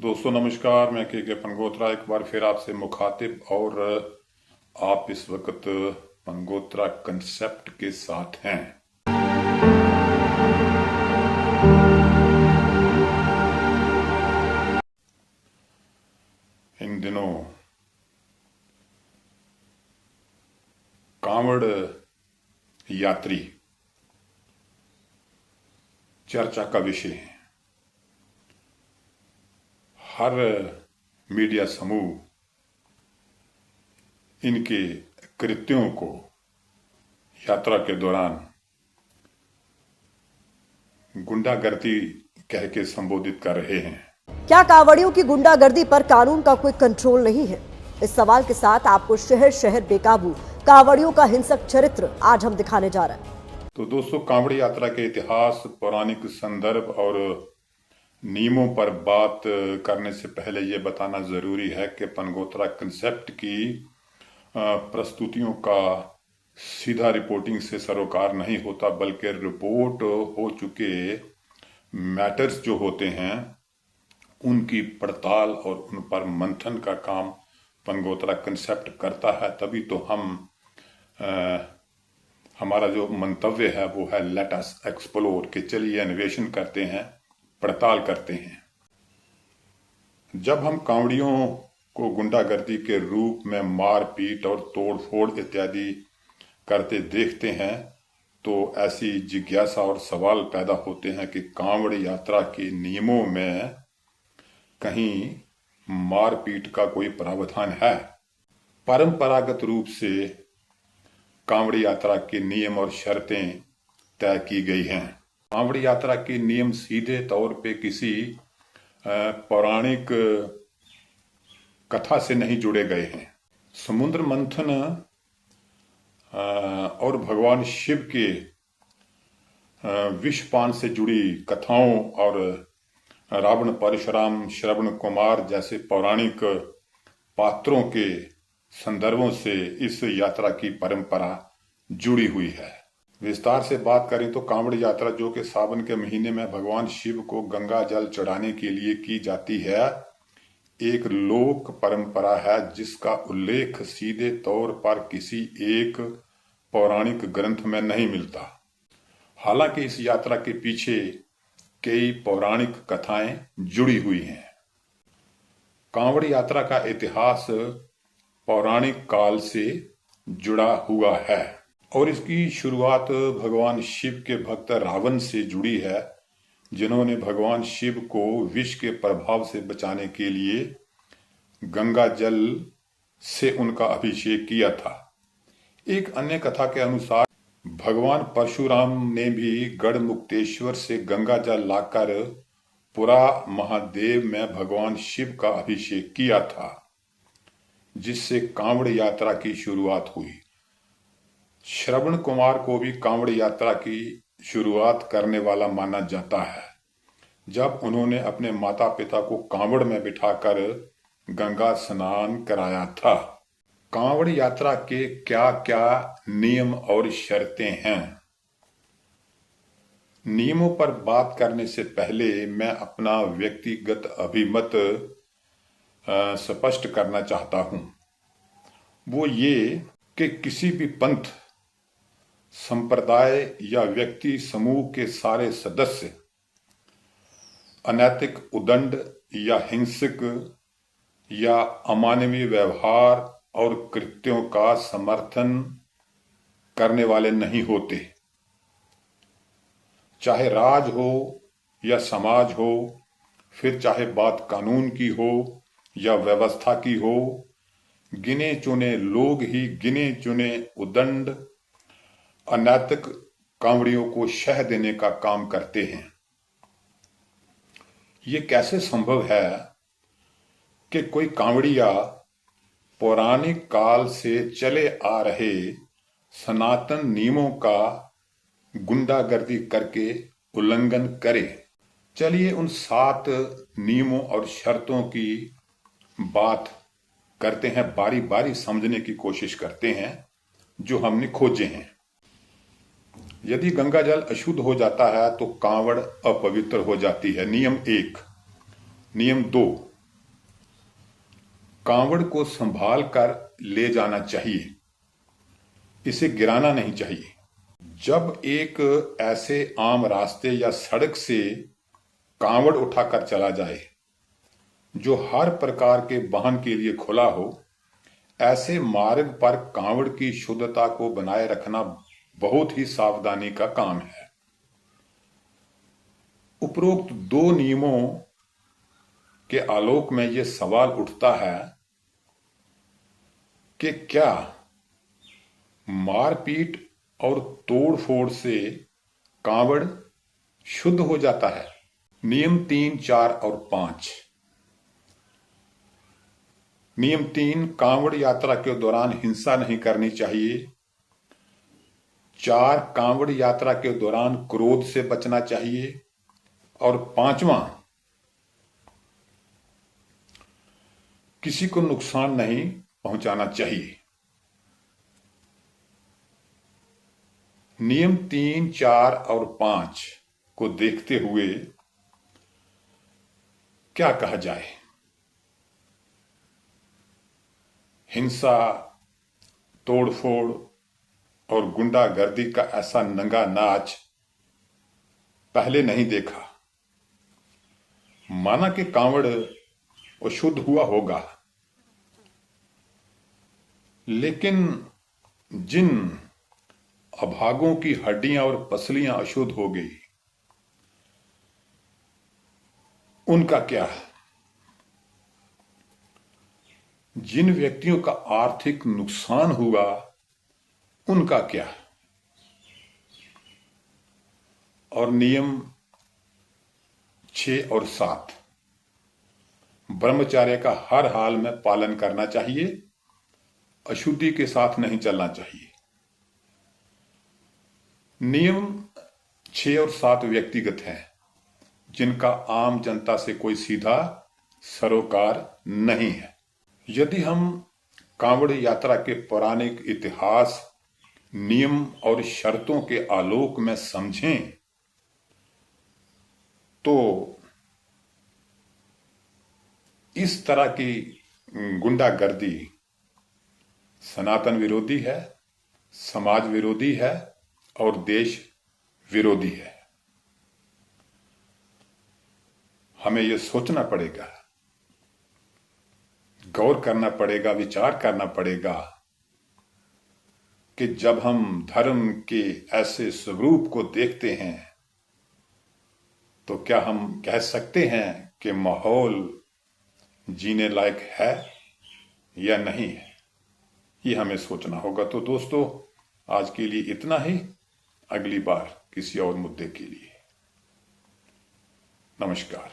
दोस्तों नमस्कार। मैं के पनगोत्रा एक बार फिर आपसे मुखातिब और आप इस वक्त पनगोत्रा कंसेप्ट के साथ हैं। इन दिनों कांवड़ यात्री चर्चा का विषय है। हर मीडिया समूह इनके कृत्यों को यात्रा के दौरान गुंडागर्दी कह के संबोधित कर रहे हैं। क्या कांवड़ियों की गुंडागर्दी पर कानून का कोई कंट्रोल नहीं है? इस सवाल के साथ आपको शहर शहर बेकाबू कांवड़ियों का हिंसक चरित्र आज हम दिखाने जा रहे हैं। तो दोस्तों, कांवड़ यात्रा के इतिहास, पौराणिक संदर्भ और नियमों पर बात करने से पहले ये बताना जरूरी है कि पनगोत्रा कंसेप्ट की प्रस्तुतियों का सीधा रिपोर्टिंग से सरोकार नहीं होता, बल्कि रिपोर्ट हो चुके मैटर्स जो होते हैं उनकी पड़ताल और उन पर मंथन का काम पनगोत्रा कंसेप्ट करता है। तभी तो हमारा जो मंतव्य है वो है लेट अस एक्सप्लोर, कि चलिए अन्वेषण करते हैं, पड़ताल करते हैं। जब हम कांवड़ियों को गुंडागर्दी के रूप में मारपीट और तोड़फोड़ इत्यादि करते देखते हैं तो ऐसी जिज्ञासा और सवाल पैदा होते हैं कि कांवड़ यात्रा के नियमों में कहीं मारपीट का कोई प्रावधान है? परंपरागत रूप से कांवड़ यात्रा के नियम और शर्तें तय की गई हैं। कांवड़ यात्रा के नियम सीधे तौर पे किसी पौराणिक कथा से नहीं जुड़े गए हैं। समुद्र मंथन और भगवान शिव के विषपान से जुड़ी कथाओं और रावण, परशुराम, श्रवण कुमार जैसे पौराणिक पात्रों के संदर्भों से इस यात्रा की परंपरा जुड़ी हुई है। विस्तार से बात करें तो कांवड़ यात्रा, जो कि सावन के महीने में भगवान शिव को गंगा जल चढ़ाने के लिए की जाती है, एक लोक परंपरा है जिसका उल्लेख सीधे तौर पर किसी एक पौराणिक ग्रंथ में नहीं मिलता। हालांकि इस यात्रा के पीछे कई पौराणिक कथाएं जुड़ी हुई हैं। कांवड़ यात्रा का इतिहास पौराणिक काल से जुड़ा हुआ है और इसकी शुरुआत भगवान शिव के भक्त रावण से जुड़ी है, जिन्होंने भगवान शिव को विष के प्रभाव से बचाने के लिए गंगा जल से उनका अभिषेक किया था। एक अन्य कथा के अनुसार भगवान परशुराम ने भी गढ़मुक्तेश्वर से गंगा जल लाकर पुरा महादेव में भगवान शिव का अभिषेक किया था, जिससे कांवड़ यात्रा की शुरुआत हुई। श्रवण कुमार को भी कांवड़ यात्रा की शुरुआत करने वाला माना जाता है, जब उन्होंने अपने माता पिता को कांवड़ में बिठाकर गंगा स्नान कराया था। कांवड़ यात्रा के क्या क्या नियम और शर्तें हैं? नियमों पर बात करने से पहले मैं अपना व्यक्तिगत अभिमत स्पष्ट करना चाहता हूं। वो ये कि किसी भी पंथ, संप्रदाय या व्यक्ति समूह के सारे सदस्य अनैतिक, उदंड या हिंसक या अमानवीय व्यवहार और कृत्यों का समर्थन करने वाले नहीं होते। चाहे राज हो या समाज हो, फिर चाहे बात कानून की हो या व्यवस्था की हो, गिने चुने लोग ही गिने चुने उदंड अनैतिक कांवड़ियों को शह देने का काम करते हैं। ये कैसे संभव है कि कोई कांवड़िया पौराणिक काल से चले आ रहे सनातन नियमों का गुंडागर्दी करके उल्लंघन करे? चलिए उन 7 नियमों और शर्तों की बात करते हैं, बारी बारी समझने की कोशिश करते हैं जो हमने खोजे हैं। यदि गंगा जल अशुद्ध हो जाता है तो कांवड़ अपवित्र हो जाती है। नियम 1। नियम 2, कांवड़ को संभाल कर ले जाना चाहिए, इसे गिराना नहीं चाहिए। जब एक ऐसे आम रास्ते या सड़क से कांवड़ उठाकर चला जाए जो हर प्रकार के वाहन के लिए खुला हो, ऐसे मार्ग पर कांवड़ की शुद्धता को बनाए रखना बहुत ही सावधानी का काम है। उपरोक्त दो नियमों के आलोक में यह सवाल उठता है कि क्या मारपीट और तोड़फोड़ से कांवड़ शुद्ध हो जाता है? नियम 3, 4 और 5। नियम 3, कांवड़ यात्रा के दौरान हिंसा नहीं करनी चाहिए। 4, कांवड़ यात्रा के दौरान क्रोध से बचना चाहिए। और 5वां, किसी को नुकसान नहीं पहुंचाना चाहिए। नियम 3, 4 और 5 को देखते हुए क्या कहा जाए? हिंसा, तोड़फोड़ और गुंडागर्दी का ऐसा नंगा नाच पहले नहीं देखा। माना कि कांवड़ अशुद्ध हुआ होगा, लेकिन जिन अभागों की हड्डियां और पसलियां अशुद्ध हो गई, उनका क्या? जिन व्यक्तियों का आर्थिक नुकसान हुआ, उनका क्या? और नियम 6 और 7, ब्रह्मचर्य का हर हाल में पालन करना चाहिए, अशुद्धि के साथ नहीं चलना चाहिए। नियम 6 और 7 व्यक्तिगत हैं, जिनका आम जनता से कोई सीधा सरोकार नहीं है। यदि हम कांवड़ यात्रा के पौराणिक इतिहास, नियम और शर्तों के आलोक में समझें तो इस तरह की गुंडागर्दी सनातन विरोधी है, समाज विरोधी है और देश विरोधी है। हमें यह सोचना पड़ेगा, गौर करना पड़ेगा, विचार करना पड़ेगा कि जब हम धर्म के ऐसे स्वरूप को देखते हैं तो क्या हम कह सकते हैं कि माहौल जीने लायक है या नहीं है? ये हमें सोचना होगा। तो दोस्तों, आज के लिए इतना ही। अगली बार किसी और मुद्दे के लिए। नमस्कार।